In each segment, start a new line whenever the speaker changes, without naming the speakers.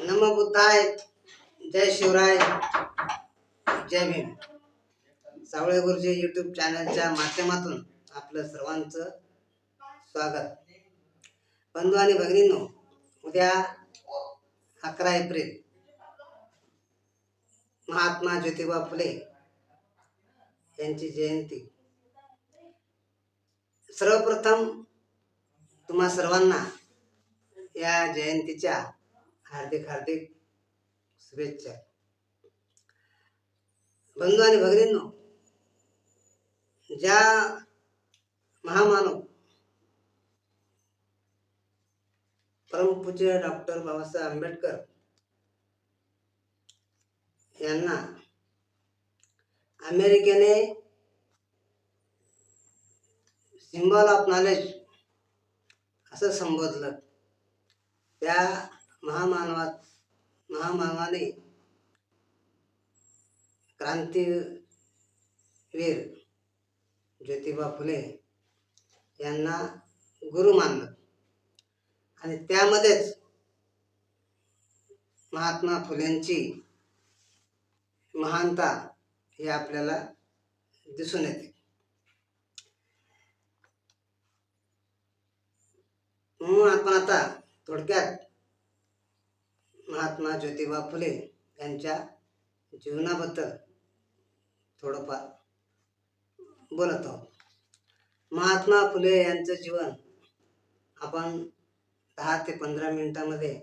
नमो बुद्धाय, जय शिवराय, जय भीम. सावळे गुरुजी यूट्यूब चॅनलच्या माध्यमातून आपलं सर्वांचं स्वागत. बंधू आणि भगिनींनो, उद्या 11 एप्रिल महात्मा ज्योतिबा फुले यांची जयंती. सर्वप्रथम तुम्हा सर्वांना या जयंतीच्या हार्दिक हार्दिक शुभेच्छा. बंधू आणि भगिनींनो, ज्या महामानव परमपूज्य डॉक्टर बाबासाहेब आंबेडकर यांना अमेरिकेने सिम्बॉल ऑफ नॉलेज असं संबोधलं, त्या महामानवाने क्रांतीवीर ज्योतिबा फुले यांना गुरु मानलं आणि त्यामध्येच महात्मा फुलेंची महानता हे आपल्याला दिसून येते. म्हणून आपण आता थोडक्यात महात्मा ज्योतिबा फुले यांच्या जीवनाबद्दल थोडंफार बोलत आहोत. महात्मा फुले यांचं जीवन आपण 10 ते 15 मिनिटांमध्ये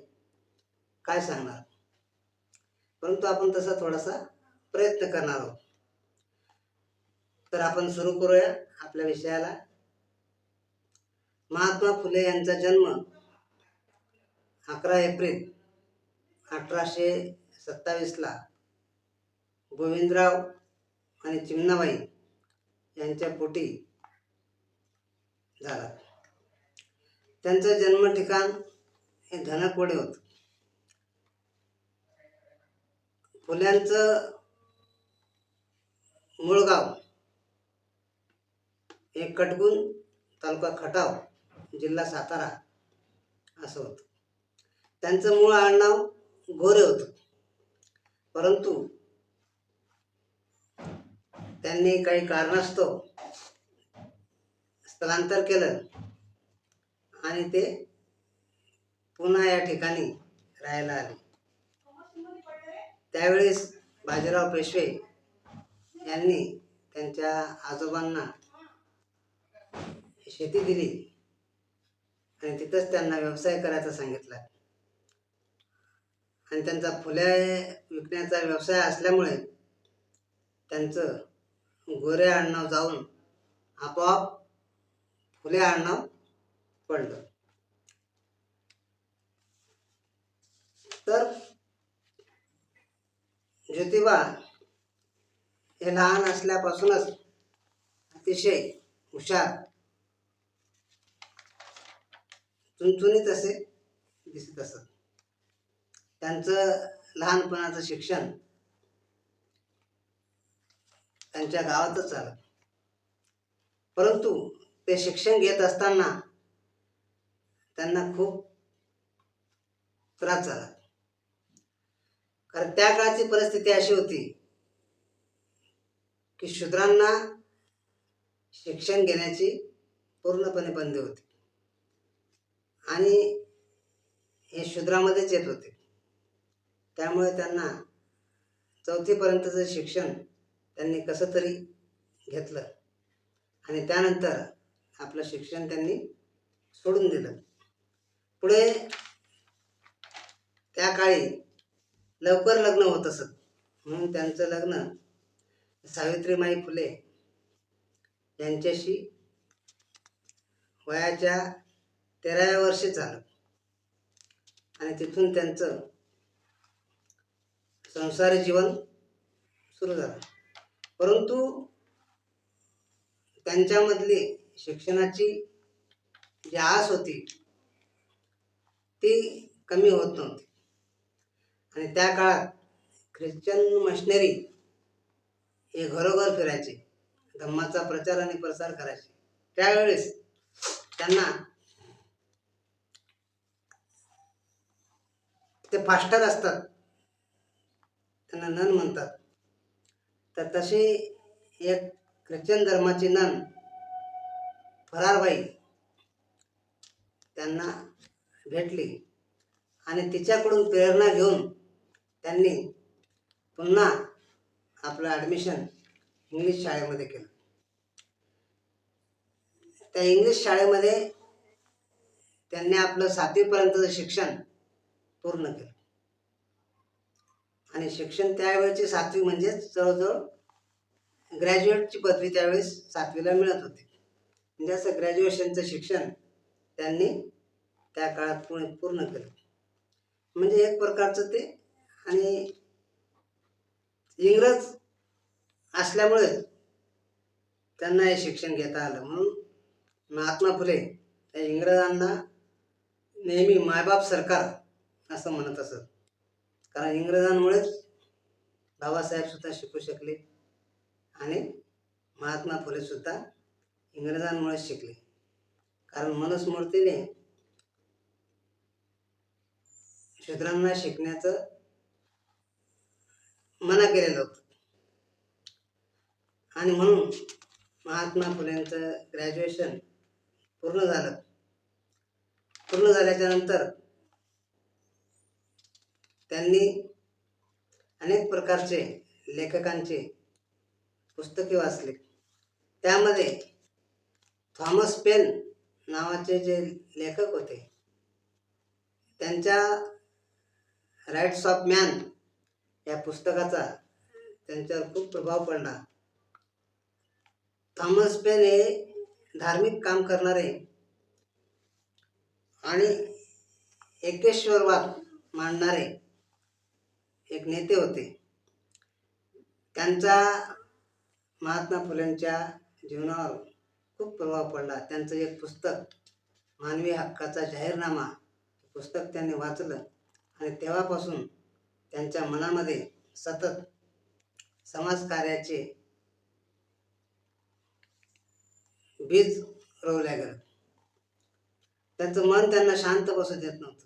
काय सांगणार, परंतु आपण तसा थोडासा प्रयत्न करणार आहोत. तर आपण सुरू करूया आपल्या विषयाला. महात्मा फुले यांचा जन्म 11 एप्रिल 1827 गोविंदराव आणि चिमणाबाई यांच्या पोटी झाला. त्यांचं जन्म ठिकाण हे धनकवडे होतं. फुल्यांचं मूळ गाव हे कटगुण, तालुका खटाव, जिल्हा सातारा असं होतं. त्यांचं मूळ आडनाव गोरे होतं, परंतु त्यांनी काही कारणास्तव स्थलांतर केलं आणि ते पुन्हा या ठिकाणी राहायला आले. त्यावेळेस बाजीराव पेशवे यांनी त्यांच्या आजोबांना शेती दिली आणि तिथंच त्यांना व्यवसाय करायचा सांगितला. आणि त्यांचा फुले विकण्याचा व्यवसाय असल्यामुळे त्यांचं गोरे आडनाव जाऊन आपोआप फुले आडनाव पडलं. तर ज्योतिबा हे लहान असल्यापासूनच अतिशय हुशार, चुणचुणीत असे दिसत असत. त्यांचं लहानपणाचं शिक्षण त्यांच्या गावातच झालं, परंतु ते शिक्षण घेत असताना त्यांना खूप त्रास झाला. कारण त्या काळची परिस्थिती अशी होती की शूद्रांना शिक्षण घेण्याची पूर्णपणे बंदी होती आणि हे शूद्रामध्येच येत होते. त्यामुळे त्यांना 4थी पर्यंतचं शिक्षण त्यांनी कसं तरी घेतलं आणि त्यानंतर आपलं शिक्षण त्यांनी सोडून दिलं. पुढे त्या काळी लवकर लग्न होत असत, म्हणून त्यांचं लग्न सावित्रीमाई फुले यांच्याशी वयाच्या 13व्या वर्षी झालं आणि तिथून त्यांचं संसारी जीवन सुरू झालं. परंतु त्यांच्यामधली शिक्षणाची जी आस होती ती कमी होत नव्हती. आणि त्या काळात ख्रिश्चन मशनरी हे घरोघर फिरायचे, धम्माचा प्रचार आणि प्रसार करायचे. त्यावेळेस त्यांना ते फास्टर असतात, त्यांना नन म्हणतात. तर तशी एक ख्रिश्चन धर्माची नन फरारबाई त्यांना भेटली आणि तिच्याकडून प्रेरणा घेऊन त्यांनी पुन्हा आपलं ॲडमिशन इंग्लिश शाळेमध्ये केलं. त्या इंग्लिश शाळेमध्ये त्यांनी आपलं 7वीपर्यंतचं शिक्षण पूर्ण केलं. आणि शिक्षण त्यावेळेची 7वी म्हणजेच जवळजवळ ग्रॅज्युएटची पदवी त्यावेळेस 7वीला मिळत होती. म्हणजे असं ग्रॅज्युएशनचं शिक्षण त्यांनी त्या काळात पूर्ण केलं. म्हणजे एक प्रकारचं ते, आणि इंग्रज असल्यामुळे त्यांना हे शिक्षण घेता आलं. म्हणून महात्मा फुले या इंग्रजांना नेहमी मायबाप सरकार असं म्हणत असत. कारण इंग्रजांमुळेच बाबासाहेब सुद्धा शिकू शकले आणि महात्मा फुले सुद्धा इंग्रजांमुळेच शिकले. कारण मनुस्मृतीने शूद्रांना शिकण्याचं मना केलेलं होतं. आणि म्हणून महात्मा फुलेंचं ग्रॅज्युएशन पूर्ण झालं. पूर्ण झाल्याच्या नंतर त्यांनी अनेक प्रकारचे लेखकांचे पुस्तके वाचले. त्यामध्ये थॉमस पेन नावाचे जे लेखक होते, त्यांच्या राईट्स ऑफ मॅन या पुस्तकाचा त्यांच्यावर खूप प्रभाव पडला. थॉमस पेन हे धार्मिक काम करणारे आणि एकेश्वरवाद मांडणारे एक नेते होते. त्यांचा महात्मा फुलेंच्या जीवनावर खूप प्रभाव पडला. त्यांचं एक पुस्तक मानवी हक्काचा जाहीरनामा पुस्तक त्यांनी वाचलं आणि तेव्हापासून त्यांच्या मनामध्ये सतत समाजकार्याचे बीज रोवल्या गेलं. त्यांचं मन त्यांना शांत बसू देत नव्हतं.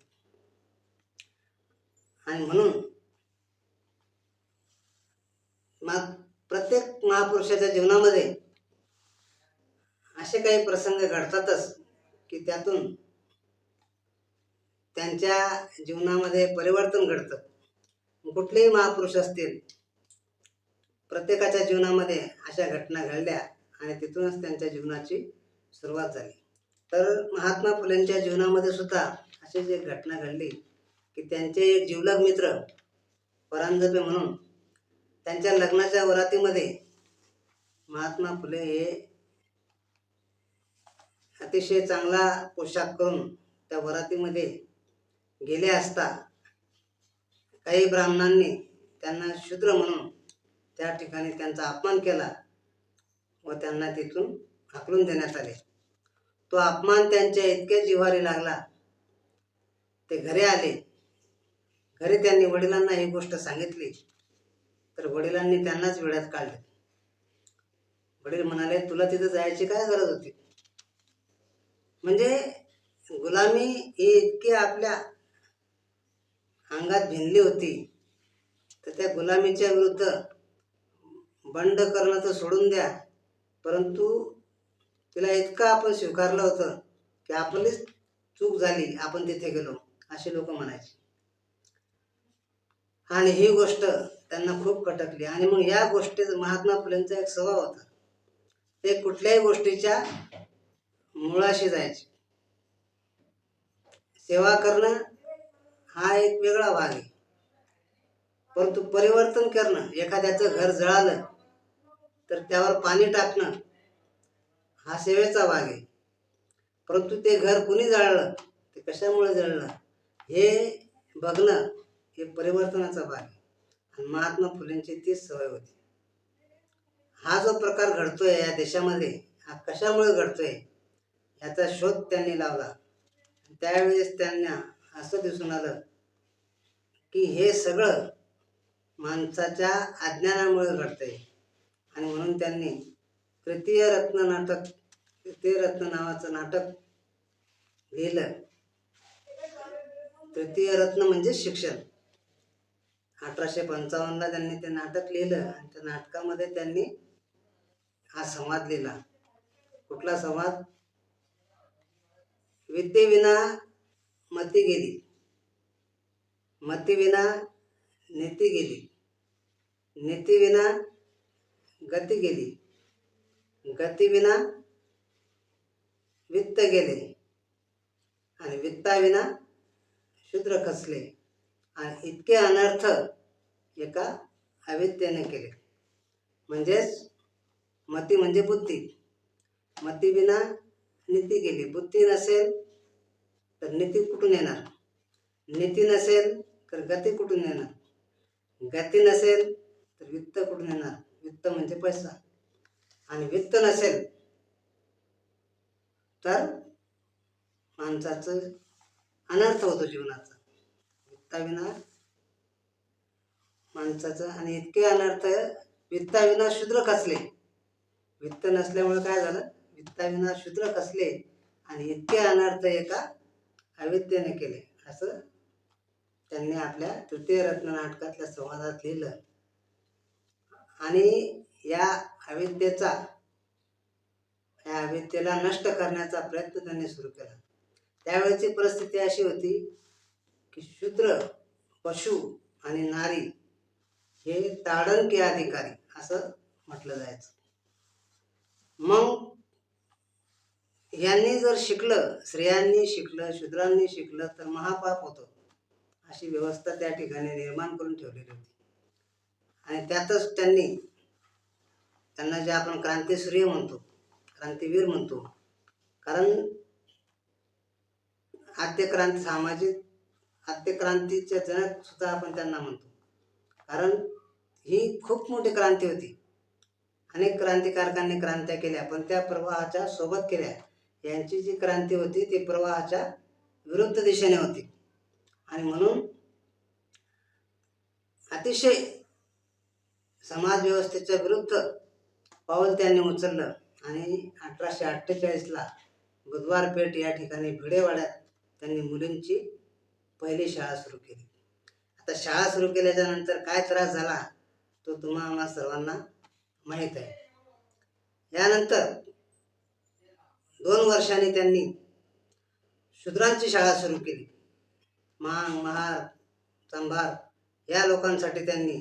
आणि म्हणून प्रत्येक महापुरुषाच्या जीवनामध्ये असे काही प्रसंग घडतातच की त्यातून त्यांच्या जीवनामध्ये परिवर्तन घडतं. कुठलेही महापुरुष असतील, प्रत्येकाच्या जीवनामध्ये अशा घटना घडल्या आणि तिथूनच त्यांच्या जीवनाची सुरुवात झाली. तर महात्मा फुलेंच्या जीवनामध्ये सुद्धा अशी जी घटना घडली की त्यांचे एक जिवलग मित्र परांजपे म्हणून त्यांच्या लग्नाच्या वरातीमध्ये महात्मा फुले हे अतिशय चांगला पोशाख करून त्या वरातीमध्ये गेले असता काही ब्राह्मणांनी त्यांना शूद्र म्हणून त्या ठिकाणी त्यांचा अपमान केला व त्यांना तिथून हाकलून देण्यात आले. तो अपमान त्यांच्या इतक्या जिव्हारी लागला, ते घरी आले. घरी त्यांनी वडिलांना ही गोष्ट सांगितली तर वडिलांनी त्यांनाच वेड्यात काढले. वडील म्हणाले, तुला तिथं जायची काय गरज होती? म्हणजे गुलामी ही इतकी आपल्या अंगात भिनली होती, तर त्या गुलामीच्या विरुद्ध बंड करणं तर सोडून द्या, परंतु तिला इतकं आपण स्वीकारलं होतं की आपलीच चूक झाली, आपण तिथे गेलो, असे लोक म्हणायचे. आणि ही गोष्ट त्यांना खूप खटकली. आणि मग या गोष्टीत महात्मा फुलेंचा एक स्वभाव होता, ते कुठल्याही गोष्टीच्या मुळाशी जायचे. सेवा करणं हा एक वेगळा भाग आहे, परंतु परिवर्तन करणं, एखाद्याचं घर जळालं तर त्यावर पाणी टाकणं हा सेवेचा भाग आहे. परंतु ते घर कुणी जाळलं, ते कशामुळे जळलं हे बघणं हे परिवर्तनाचा भाग आहे. आणि महात्मा फुलेंची तीच सवय होती. हा जो प्रकार घडतोय या देशामध्ये, हा कशामुळे घडतोय याचा शोध त्यांनी लावला. त्यावेळेस त्यांना असं दिसून आलं की हे सगळं माणसाच्या अज्ञानामुळे घडतंय. आणि म्हणून त्यांनी तृतीय रत्न नावाचं नाटक लिहिलं. तृतीय रत्न म्हणजे शिक्षण. 1855ला त्यांनी ते नाटक लिहिलं आणि त्या नाटकामध्ये त्यांनी हा संवाद लिहिला. कुठला संवाद? विद्येविना मती गेली, मतीविना नीती गेली, नीतीविना गती गेली, गतीविना वित्त गेले आणि वित्ताविना शूद्र खचले आणि इतके अनर्थ एका अविद्येने केले. म्हणजेच मती म्हणजे बुद्धी, मतीविना नीती गेली. बुद्धी नसेल तर नीती कुठून येणार? नीती नसेल तर गती कुठून येणार? गती नसेल तर वित्त कुठून येणार? वित्त म्हणजे पैसा. आणि वित्त नसेल तर माणसाचं अनर्थ होतो जीवनाचा. वित्ताविना माणसाचं आणि इतके अनर्थ. वित्ताविना शूद्र खचले. वित्त नसल्यामुळे काय झालं? वित्ताविना शूद्र खचले आणि इतके अनर्थ एका अविद्येने केले, असं त्यांनी आपल्या तृतीय रत्न नाटकातल्या संवादात लिहिलं. आणि या अविद्येला नष्ट करण्याचा प्रयत्न त्यांनी सुरू केला. त्यावेळेची परिस्थिती अशी होती की शूद्र, पशु आणि नारी हे ताडन के अधिकारी असं म्हटलं जायचं. मग यांनी जर शिकलं, स्त्रियांनी शिकलं, शूद्रांनी शिकलं तर महापाप होतं, अशी व्यवस्था त्या ठिकाणी निर्माण करून ठेवलेली होती. आणि त्यातच त्यांना जे आपण क्रांतीसूर्य म्हणतो, क्रांतीवीर म्हणतो, कारण आद्यक्रांतीचे जनक सुद्धा आपण त्यांना म्हणतो. कारण ही खूप मोठी क्रांती होती. अनेक क्रांतिकारकांनी क्रांत्या केल्या, पण त्या प्रवाहाच्या सोबत केल्या. यांची जी क्रांती होती ती प्रवाहाच्या विरुद्ध दिशेने होती. आणि म्हणून अतिशय समाज व्यवस्थेच्या विरुद्ध पाऊल त्यांनी उचललं. आणि 1848ला बुधवार पेठ या ठिकाणी भिडेवाड्यात त्यांनी मुलींची पहिली शाळा सुरू केली. आता शाळा सुरू केल्याच्या नंतर काय त्रास झाला तो तुम्हाला सर्वांना माहीत आहे. यानंतर 2 वर्षांनी त्यांनी शूद्रांची शाळा सुरू केली. मांग, महार, चांभार या लोकांसाठी त्यांनी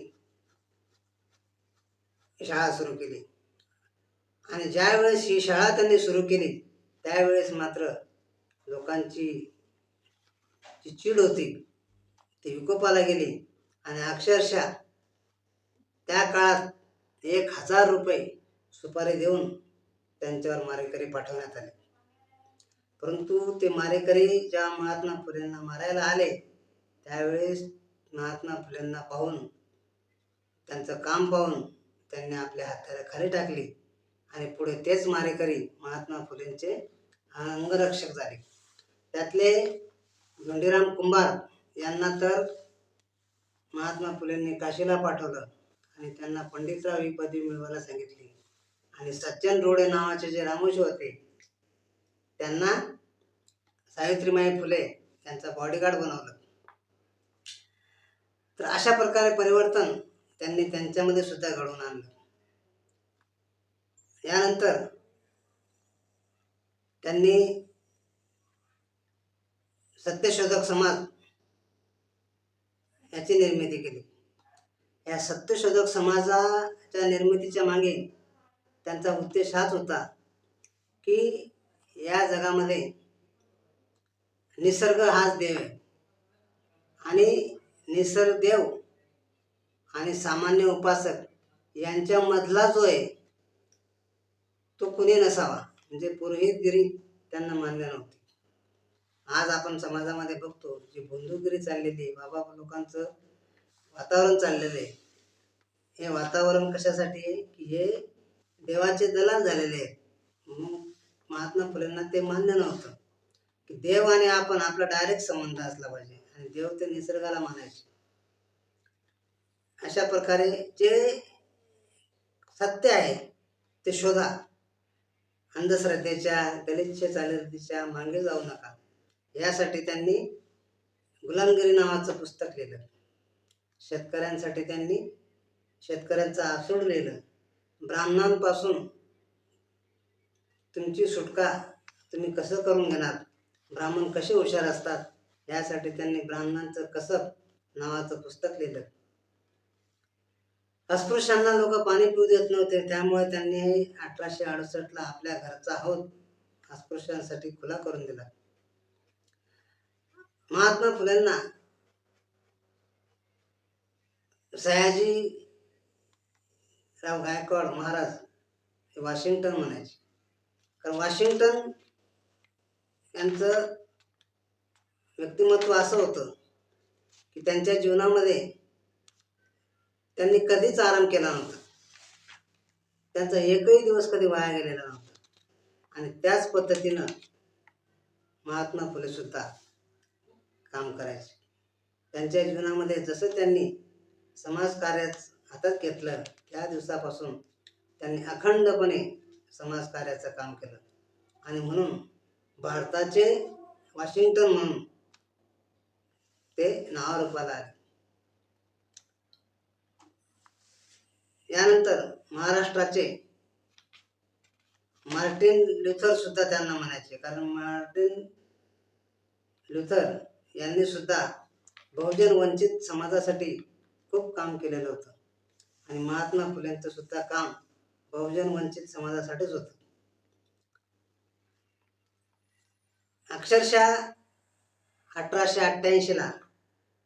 शाळा सुरू केली. आणि ज्यावेळेस ही शाळा त्यांनी सुरू केली त्यावेळेस मात्र लोकांची जी चीड होती ती विकोपाला गेली. आणि अक्षरशः त्या काळात 1000 रुपये सुपारी देऊन त्यांच्यावर मारेकरी पाठवण्यात आले. परंतु ते मारेकरी ज्या महात्मा फुलेंना मारायला आले त्यावेळेस महात्मा फुलेंना पाहून, त्यांचं काम पाहून त्यांनी आपल्या हाताला खाली टाकली आणि पुढे तेच मारेकरी महात्मा फुलेंचे अंगरक्षक झाले. त्यातले धोंडीराम कुंभार यांना तर महात्मा फुलेंनी काशीला पाठवलं आणि त्यांना पंडितराव ही पदवी मिळवायला सांगितली. आणि सज्जन रोडे नावाचे जे रामोशी होते त्यांना सावित्रीबाई फुले त्यांचा बॉडीगार्ड बनवलं. तर अशा प्रकारे परिवर्तन त्यांनी त्यांच्यामध्ये सुद्धा घडवून आणलं. यानंतर त्यांनी सत्यशोधक समाज याची निर्मिती केली. या सत्यशोधक समाजाच्या निर्मितीच्या मागे त्यांचा उद्देश हाच होता की या जगामध्ये निसर्ग हाच देव आहे आणि निसर्गदेव आणि सामान्य उपासक यांच्यामधला जो आहे तो कुणी नसावा. म्हणजे पुरोहितगिरी त्यांना मान्य नव्हती. आज आपण समाजामध्ये बघतो जी बंधुगिरी चाललेली आहे, बाबा लोकांचं वातावरण चाललेलं आहे. हे वातावरण कशासाठी आहे की हे देवाचे दलाल झालेले आहेत. म्हणून महात्मा फुलेंना ते मान्य नव्हतं की देव आणि आपण आपला डायरेक्ट संबंध असला पाहिजे आणि देव ते निसर्गाला मानायचे. अशा प्रकारे जे सत्य आहे ते शोधा, अंधश्रद्धेच्या गलिच्छ चालीरीतीच्या मागे जाऊ नका, यासाठी त्यांनी गुलामगिरी नावाचं पुस्तक लिहिलं. शेतकऱ्यांसाठी त्यांनी शेतकऱ्यांचं आसूड लिहिलं. ब्राह्मणांपासून तुमची सुटका तुम्ही कसं करून घेणार, ब्राह्मण कसे हुशार असतात, यासाठी त्यांनी ब्राह्मणांचं कसब नावाचं पुस्तक लिहिलं. अस्पृश्यांना लोक पाणी पिऊ देत नव्हते, त्यामुळे त्यांनी 1868 आपल्या घरचा हौद अस्पृश्यांसाठी खुला करून दिला. महात्मा फुलेंना सयाजीराव गायकवाड महाराज हे वॉशिंग्टन म्हणायचे. कारण वॉशिंग्टन यांचं व्यक्तिमत्व असं होतं की त्यांच्या जीवनामध्ये त्यांनी कधीच आराम केला नव्हता. त्यांचा एकही दिवस कधी वाया गेलेला नव्हता. आणि त्याच पद्धतीनं महात्मा फुले सुद्धा काम करायचे. त्यांच्या जीवनामध्ये जसं त्यांनी समाजकार्य हातात घेतलं, त्या दिवसापासून त्यांनी अखंडपणे समाजकार्याचं काम केलं. आणि म्हणून भारताचे वॉशिंग्टन म्हणून ते नावारूपाला आले. यानंतर महाराष्ट्राचे मार्टिन ल्युथर सुद्धा त्यांना म्हणायचे. कारण मार्टिन ल्युथर यांनी सुद्धा बहुजन वंचित समाजासाठी खूप काम केलेलं होतं. आणि महात्मा फुलेंचं सुद्धा काम बहुजन वंचित समाजासाठीच होतं. अक्षरशः 1888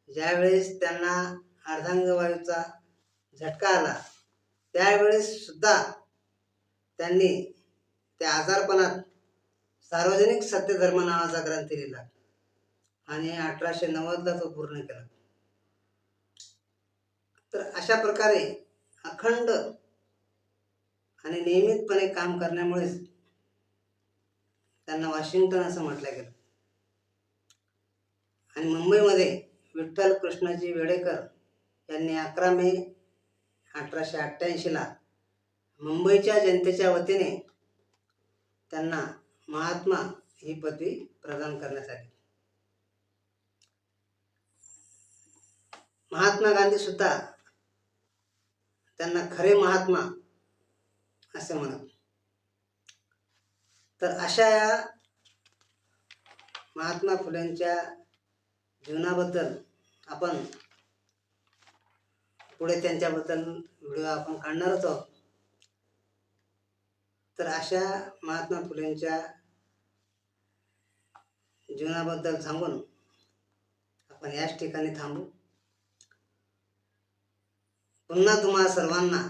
ज्यावेळेस त्यांना अर्धांगवायूचा झटका आला, त्यावेळेस सुद्धा त्यांनी त्या आजारपणात सार्वजनिक सत्यधर्म नावाचा ग्रंथ लिहिला आणि 1890 तो पूर्ण केला. तर अशा प्रकारे अखंड आणि नियमितपणे काम करण्यामुळेच त्यांना वॉशिंग्टन असं म्हटलं गेलं. आणि मुंबईमध्ये विठ्ठल कृष्णाजी वेडेकर यांनी 11 मे 1888 मुंबईच्या जनतेच्या वतीने त्यांना महात्मा ही पदवी प्रदान करण्यात आली. महात्मा गांधी सुद्धा त्यांना खरे महात्मा असे म्हणत. तर अशा या महात्मा फुलेंच्या जीवनाबद्दल आपण पुढे त्यांच्याबद्दल व्हिडिओ आपण काढणारच आहोत. तर अशा महात्मा फुलेंच्या जीवनाबद्दल सांगून आपण याच ठिकाणी थांबू. पुन्हा तुम्हा सर्वांना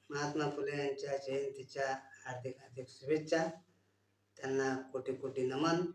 महात्मा फुले यांच्या जयंतीच्या हार्दिक हार्दिक शुभेच्छा. त्यांना कोटी कोटी नमन.